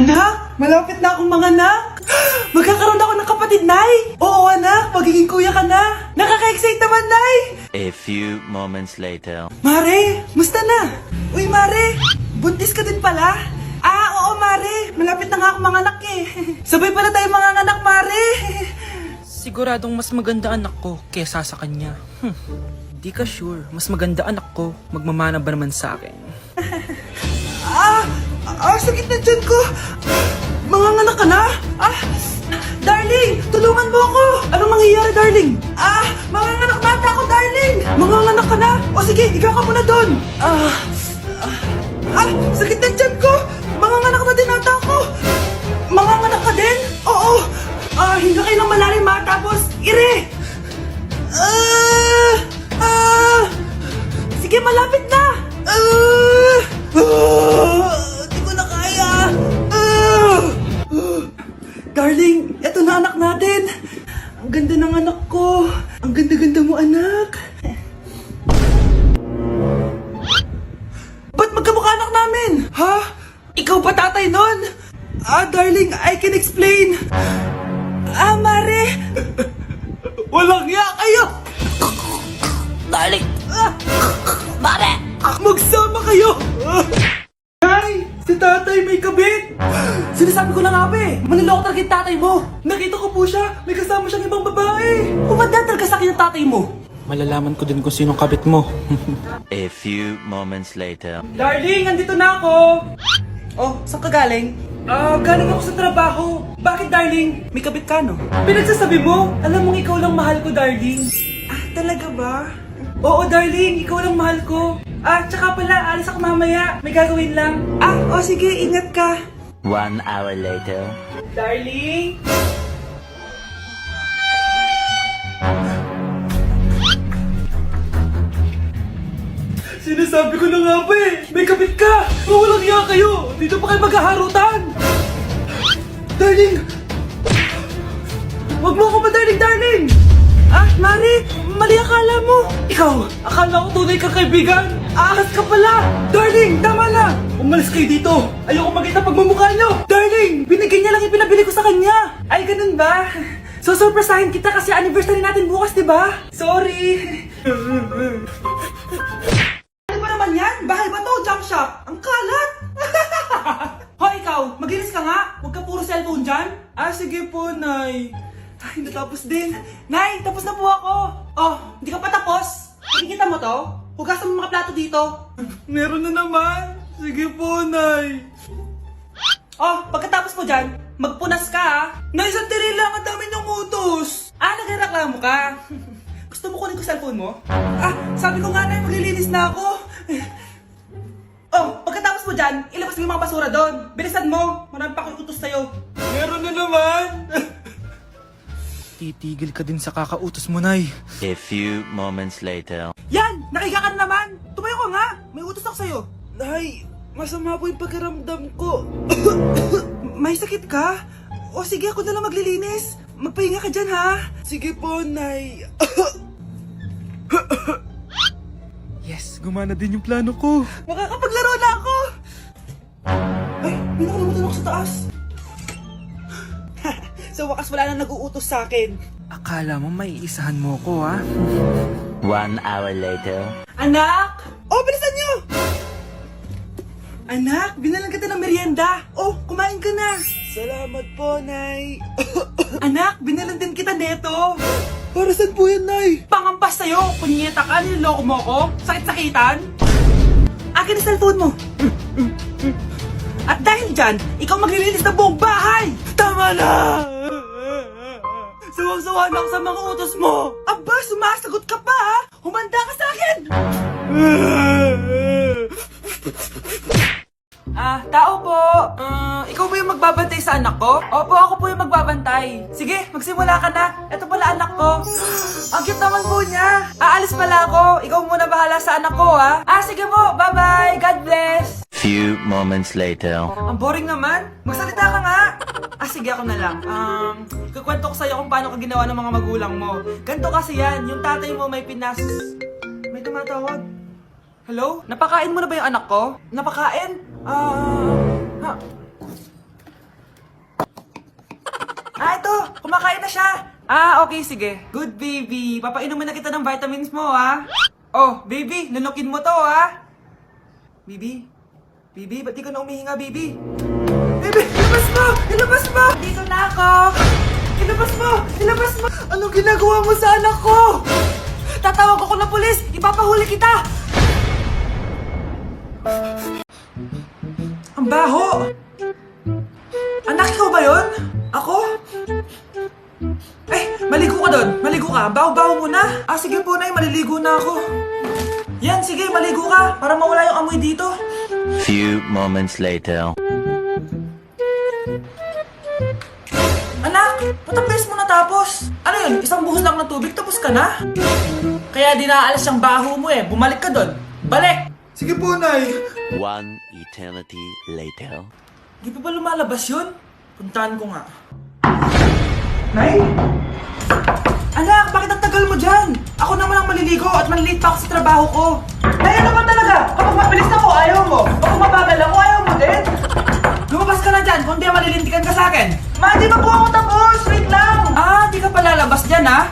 Anak, malapit na akong manganak. Magkakaroon ako ng kapatid, Nay. Oo, anak, magiging kuya ka na. Nakaka-excite naman, Nay. A few moments later. Mare, musta na? Uy, Mare, buntis ka din pala? Oo, Mare, malapit na nga akong manganak eh. Sabay pala tayo manganganak, Mare. Siguradong mas maganda anak ko kesa sa kanya. Di ka sure, mas maganda anak ko, magmamana ba naman sa akin? Sakit na dyan ko. Manganganak ka na? Darling, tulungan mo ako. Anong mangyayari, darling? Manganganak na ata ako, darling. Manganganak ka na? O sige, ikaw ka muna doon. Sakit na dyan ko. Manganganak na din ata ako. Manganganak ka din? Oo. Hinga kayo ng malalim ha, tapos ire. Sige, malapit na. Di ko na kaya. Darling, eto na anak natin. Ang ganda ng anak ko. Ang ganda-ganda mo, anak. Ba't magkamukha anak namin? Ha? Ikaw ba tatay nun? Darling, I can explain. Mare. Walang ya kayo. Darling! Mare! Magsama kayo. Nay, si tatay may kabit. Sinasabi ko na nga ba eh, maniloko talaga yung tatay mo. Nakita ko po siya, may kasama siyang ibang babae. Umanda talaga sa akin yung tatay mo. Malalaman ko din kung sinong kabit mo. A few moments later. Darling, andito na ako. Oh, saan ka galing? Galing ako sa trabaho. Bakit, darling? May kabit ka, no? Pinagsasabi mo? Alam mong ikaw lang mahal ko, darling. Talaga ba? Oo, darling, ikaw lang mahal ko. Tsaka pala, alis ako mamaya. May gagawin lang. Sige, ingat ka. 1 hour later. Darling? Sinasabi ko na nga ba eh, may kabit ka! Walang iya kayo! Dito pa kayo maghaharutan! Darling! Wag mo ako darling, darling! Mari! Mali akala mo! Ikaw! Akala ko tunay kang kaibigan! Ahas ka pala! Darling! Tama na! Umalis kayo dito! Ayoko makita pagmumukha nyo! Darling! Binigyan niya lang yung pinabili ko sa kanya! Ay, ganun ba? So, surpresahin kita kasi anniversary natin bukas, di ba? Sorry! Ano ba naman yan? Bahay ba to? Junk shop? Ang kalat! Hoy, ikaw! Maglinis ka nga! Huwag ka puro cellphone dyan! Sige po, Nay. Ay, natapos din. Nay, tapos na po ako. Hindi ka pa tapos? Nakikita mo to? Hugasan mo mga plato dito. Meron na naman. Sige po, Nay. Pagkatapos mo dyan, magpunas ka ha. Nay, sandali lang. Ang dami ng utos. Nagreklamo ka. Gusto mo kunin ko cellphone mo? Sabi ko nga, Nay, maglilinis na ako. Pagkatapos mo dyan, ilabas mo yung mga basura doon. Bilisan mo. Marami pa akong utos sa'yo. Meron na naman. Titigil ka din sa kakautos mo, Nay. A few moments later. Yan! Nakiga ka na naman! Tumayo ka nga! May utos ako sa'yo. Nay, masama po yung pagkaramdam ko. May sakit ka? Sige, ako na lang maglilinis. Magpahinga ka dyan, ha? Sige po, Nay. Yes, gumana din yung plano ko. Makakapaglaro na ako! Ay, may nakalimutan ako sa taas. Sa wakas wala na nag-uutos sa akin. Akala mo may isahan mo ko, ha? 1 hour later. Anak! Bilisan niyo! Anak, binalan kita ng merienda. Kumain ka na. Salamat po, Nay. Anak, binalan din kita neto. Para saan po yan, Nay? Pangampas sa'yo. Punyeta ka, niloloko mo ko. Sakit-sakitan. Akin ang cellphone mo. At dahil dyan, ikaw maglilinis ng buong bahay. Tama na! Sawang-sawa na ako sa mga utos mo. Aba, sumasagot ka pa ha? Humanda ka sa akin! Tao po. Ikaw ba yung magbabantay sa anak ko? Opo, ako po yung magbabantay. Sige, magsimula ka na. Ito pala anak ko. Ang cute naman po niya. Aalis pala ako. Ikaw muna bahala sa anak ko, ha? Sige po, bye-bye. God bless. Few moments later. Ang boring naman. Magsalita ka nga. Sige, ako na lang. Kukwento ko sa'yo kung paano ka ginawa ng mga magulang mo. Ganto kasi yan. Yung tatay mo may pinas... May tumatawag. Hello? Napakain mo na ba yung anak ko? Napakain? kumakain na siya. Ah, okay, sige. Good, baby. Papainumin na kita ng vitamins mo, ha? Oh, baby, lunukin mo to, ha? Baby? Baby, ba't di ka na umihinga, baby? Baby, ilabas mo! Ilabas mo! Dito na ako! Ilabas mo! Ilabas mo! Anong ginagawa mo sa anak ko? Tatawag ako ng pulis! Ipapahuli kita! Ang baho! Anak, ikaw ba yun? Ako? Eh, maligo ka doon. Maligo ka. Baho-baho mo na. Ah, sige po, Nay. Maliligo na ako. Yan, sige. Maligo ka. Para mawala yung amoy dito. Few moments later. Anak, patapis mo na tapos. Ano yun? Isang buhos lang ng tubig tapos ka na? Kaya di naaalis yung baho mo eh. Bumalik ka doon. Balik! Sige po, Nay. One eternity later. Di pa ba lumalabas yun? Puntahan ko nga. Nay? Anak, bakit ang tagal mo dyan? Ako naman ang maliligo at malilate pa ako sa trabaho ko. Nay, ano ba talaga? Kapag mabilis ako, ayaw mo. Kapag mabagal ako, ayaw mo din. Lumabas ka na dyan kung di malilintikan ka sa akin. Ma, di ba po ako tapos? Wait lang. Ah, di ka pa lalabas dyan, ha?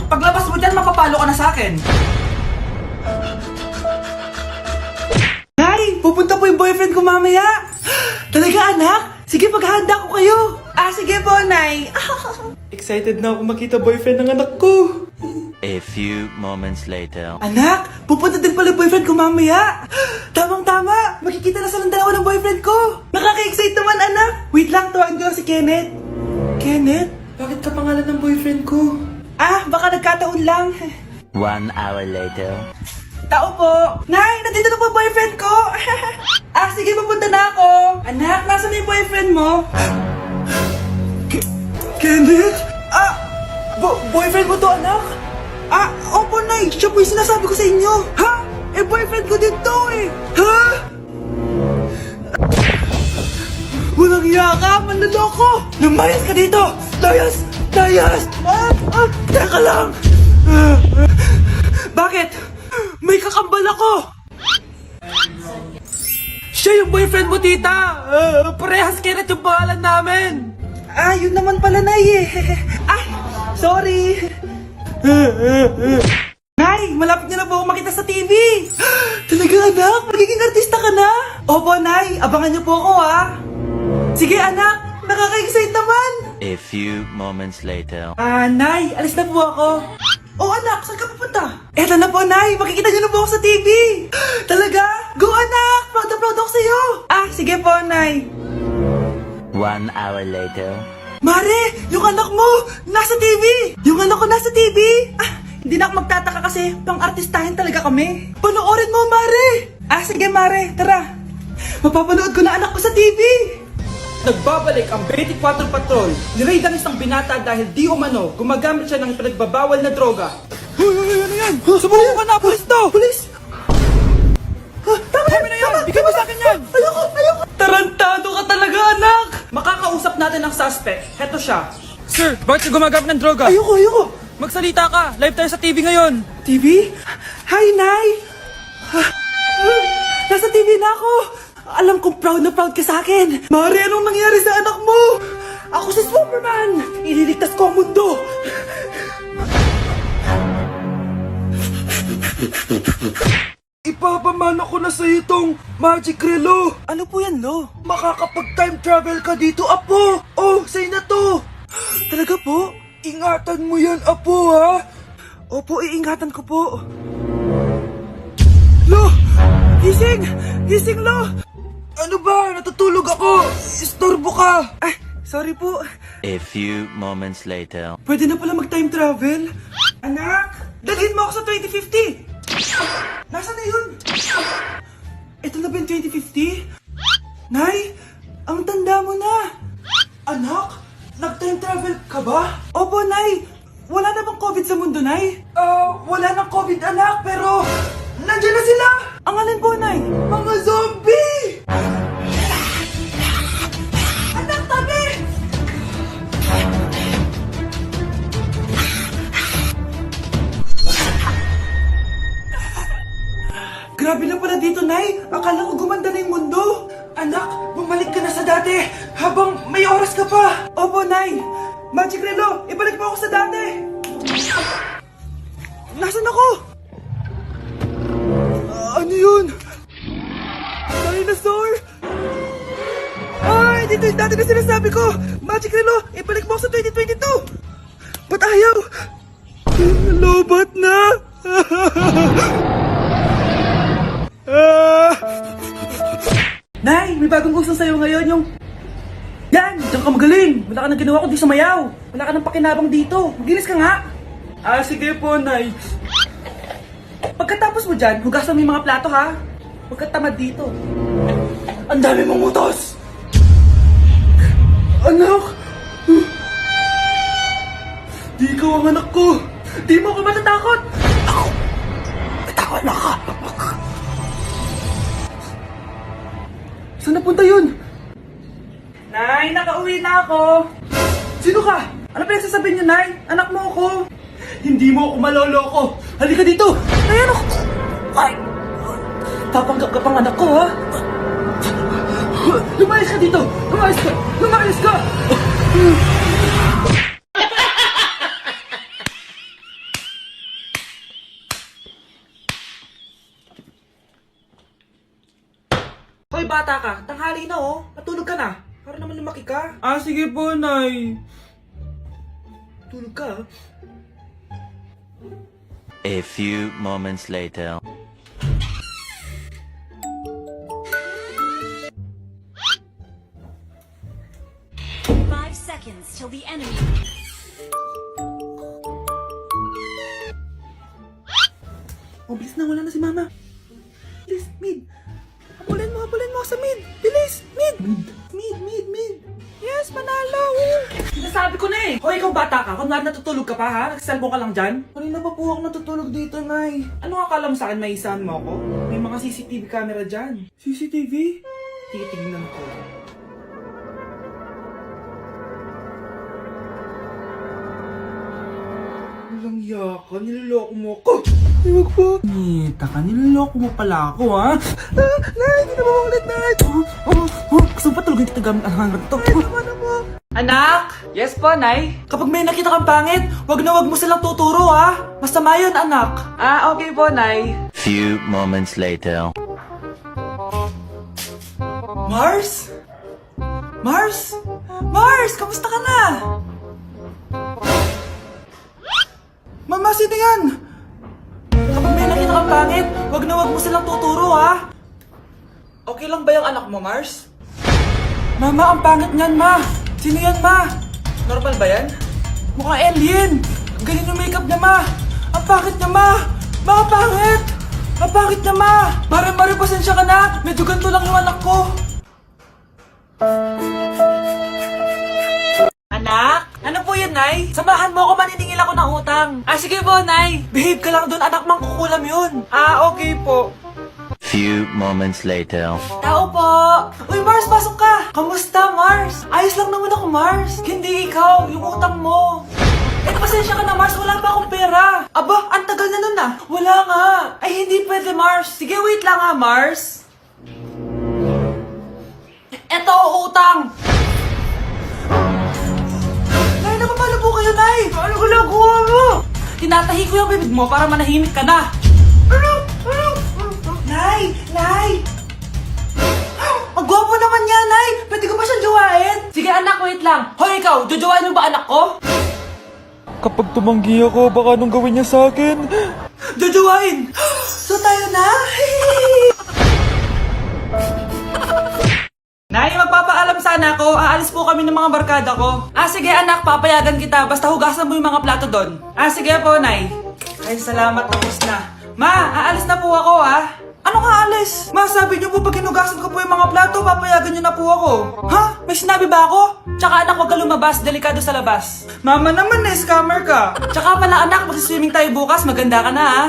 Paglabas mo dyan, mapapalo ka na sa akin. Nay, pupunta po yung boyfriend ko mamaya. Talaga, anak? Sige, paghahanda ko kayo. Ah, sige po, Nay. Excited na ako makita boyfriend ng anak ko. A few moments later. Anak, pupunta din pala yung boyfriend ko mamaya. Tamang-tama, makikita na sa dalawa ng boyfriend ko. Nakaka-excite naman, anak. Wait lang, tawagin ko lang si Kenneth. Kenneth? Bakit ka pangalan ng boyfriend ko? Ah, baka nagkataon lang. 1 hour later. Tao po. Nay, nandito na po boyfriend ko. Ah, sige, papunta na ako. Anak, nasa na yung boyfriend mo? Kenneth? Ah, boyfriend mo to, anak? Ah, opo, Nay. Siya po yung sinasabi ko sa inyo. Ha? Eh, boyfriend ko din to eh. Ha? Walang iya ka, manloloko. Lumayas ka dito. Layas! Layas! Teka lang. Bakit? May kakambal ako. Siya yung boyfriend mo, tita. Parehas Kenneth yung pangalan namin. Ah, yun naman pala, Nay eh. Ay, sorry. Nay, malapit na po ako makita sa TV. Talaga, anak? Magiging artista ka na? Opo, Nay. Abangan niyo po ako, ha? Sige, anak. Nakaka-excite naman. A few moments later. Ah, Nay. Alis na po ako. Oh, anak. Saan ka pupunta? Eto na po, Nay. Makikita niyo na po ako sa TV. Talaga? Go, anak. Proud na proud ako sa'yo. Ah, sige po, Nay. 1 hour later. Mare, yung anak mo, nasa TV! Yung anak ko nasa TV! Ah, hindi na ako magtataka kasi pang-artistahin talaga kami. Panoorin mo, Mare! Ah, sige, Mare, tara. Mapapanood ko na anak ko sa TV! Nagbabalik ang 24 Patrol. Niraid ang isang binata dahil di umano gumagamit siya ng pinagbabawal na droga. Hoy, ano yan? Sumuko ka na, pulis to! Pulis! Tama na yan! Bigyan mo sa akin yan! Ayoko! Tarantado ka talaga, anak! Makakausap natin ang suspect. Heto siya. Sir, bakit ka gumagamit ng droga? Ayoko! Magsalita ka! Live tayo sa TV ngayon! TV? Hi, Nay! Nasa TV na ako! Alam kong proud na proud ka sa akin! Mari, anong nangyari sa anak mo? Ako si Superman! Ililigtas ko ang mundo! Ipapamana ko na sa'yo itong Magic Relo! Ano po yan, Lo? Makakapag-time travel ka dito, Apo! Oh, sa'yo na to! Talaga po? Ingatan mo yan, Apo, ha? Opo, iingatan ko po. Lo! Gising! Gising, Lo! Ano ba? Natutulog ako! Istorbo ka! Ay, sorry po. A few moments later. Pwede na pala mag-time travel? Anak! Dalhin mo ako sa 2050! Nasaan na yun? Ito na ba yung 2050? Nay, ang tanda mo na. Anak, nag-time travel ka ba? Opo, Nay. Wala na bang COVID sa mundo, Nay? Wala nang COVID, anak, pero nandiyan na sila. Ang alin po, Nay? Mga zombie! Anak, tabi! Grabe na pala dito, Nay. Akala ko gumanda na yung mundo. Anak, bumalik ka na sa dati habang may oras ka pa. Opo, Nay. Magic Relo, ibalik mo ako sa dati! Nasaan ako? Ano yun? Dinosaur? Ay, dito yung dati na sinasabi ko! Magic Relo, ibalik mo ako sa 2022! Ba't ayaw? Lobat na! Nay, may bagong gusto sa'yo ngayon yung... Yan! Diyan ka magaling! Wala ka nang ginawa kundi sumayaw! Wala ka nang pakinabang dito! Magilis ka nga! Sige po, Nay. Pagkatapos mo dyan, hugasan mo yung mga plato, ha? Huwag ka tamad dito. Ang dami mong utos! Anak! Di ikaw ang anak ko! Di mo ako matatakot! Ako! Natakot na ka! Saan napunta yun? Nay, nakauwi na ako! Sino ka? Ano pinagsasabihin niyo, Nay? Anak mo ako! Hindi mo ako maloloko! Halika dito! Nay, ano? Ay! Tapanggap ka pang anak ko, ha? Lumayas ka dito! Lumayas ka! Lumayas ka! Hoy, bata ka! Tanghali na, oh! Matulog ka na! Para naman lumaki ka! Sige po, Nay! Tulog ka, ha? A few moments later. Five seconds till the enemy. Oh, bilis na! Wala na si Mama! Bilis! Mid! Habulin mo sa mid! Bilis! Mid! Mid! Yes, manalo! Sinasabi ko na eh! Hoy, ikaw bata ka! Kung natutulog ka pa ha? Nagsiselfon ka lang dyan? Kanina pa po ako natutulog dito, Nay. Ano akala mo sa akin, maisahan mo ako? May mga CCTV camera dyan. CCTV? Titingnan ko. Walang yaka, niloloko mo ako! Huwag po! Nita ka, niloloko mo pala ako, ha? Nay, hindi na mamulit, Nay! Gusto mo pa tulogin kita gamit ang hangar to? Anak! Yes po, Nay? Kapag may nakita kang pangit, wag mo silang tuturo, ha? Masama yun, anak. Okay po, Nay. Few moments later. Mars? Mars? Mars, kamusta ka na? Mama, sino yan? Kapag may nakita kang pangit, wag mo silang tuturo, ha? Okay lang ba yung anak mo, Mars? Mama, ang pangit niyan, Ma! Sino yan, Ma? Normal ba yan? Mukhang alien! Ang galing yung makeup niya, Ma! Ang pangit niya, Ma! Ma, ang pangit! Ang pangit niya, Ma! Mare, pasensya ka na! Medyo ganito lang yung anak ko! Anak? Ano po yun, Nay? Samahan mo ako, maniningil ako ng utang. Sige po, Nay. Behave ka lang doon, anak, mangkukulam yun. Okay po. Few moments later. Tao po! Uy, Mars, pasok ka! Kamusta, Mars? Ayos lang naman ako, Mars. Hindi ikaw, yung utang mo. Pasensya ka na, Mars. Wala pa akong pera. Aba, ang tagal na nun ah. Wala nga. Ay, hindi pwede, Mars. Sige, wait lang ha, Mars. Eto, utang. Nay, napapalo po kayo, Nay. Ano ginagawa mo? Tinatahi ko yung bibig mo para manahimik ka na. Nay! Nay! Ang gwapo naman niya, Nay! Pwede ko ba siyang jowain? Sige, anak, wait lang. Hoy, ikaw, jojowain mo ba anak ko? Kapag tumanggi ako, baka anong gawin niya sa akin? Jojowain! So tayo na? Nay, magpapaalam sana ako. Aalis po kami ng mga barkada ko. Sige anak, papayagan kita. Basta hugasan mo yung mga plato doon. Sige po, Nay. Ay, salamat. Tapos na. Ma, aalis na po ako, ha? Ano nga alis? Ma, sabi niyo po pag hinugasan ko po yung mga plato, papayagan niyo na po ako. Ha? May sinabi ba ako? Tsaka anak, huwag ka lumabas. Delikado sa labas. Mama naman eh, scammer ka. Tsaka pala anak, magsiswimming tayo bukas. Maganda ka na, ha?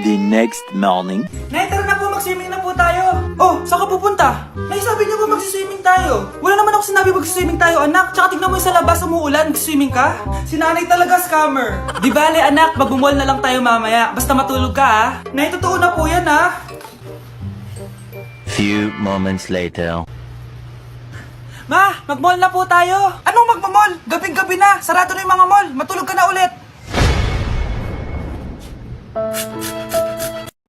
The next morning. Nay, tara na po, mag-swimming na po tayo. Oh, saan ka pupunta? Nay, sabi niyo po mag-swimming tayo. Wala naman ako sinabi mag-swimming tayo, anak. Tsaka tignan mo yung sa labas, umuulan, mag-swimming ka. Si nanay talaga scammer. Di bale, anak, mag-mall na lang tayo mamaya. Basta matulog ka, ha? Nay, totoo na po yan, ha? Few moments later. Ma, mag-mall na po tayo. Anong magmamall? Gabing-gabi na. sarado na yung mga mall. Matulog ka na,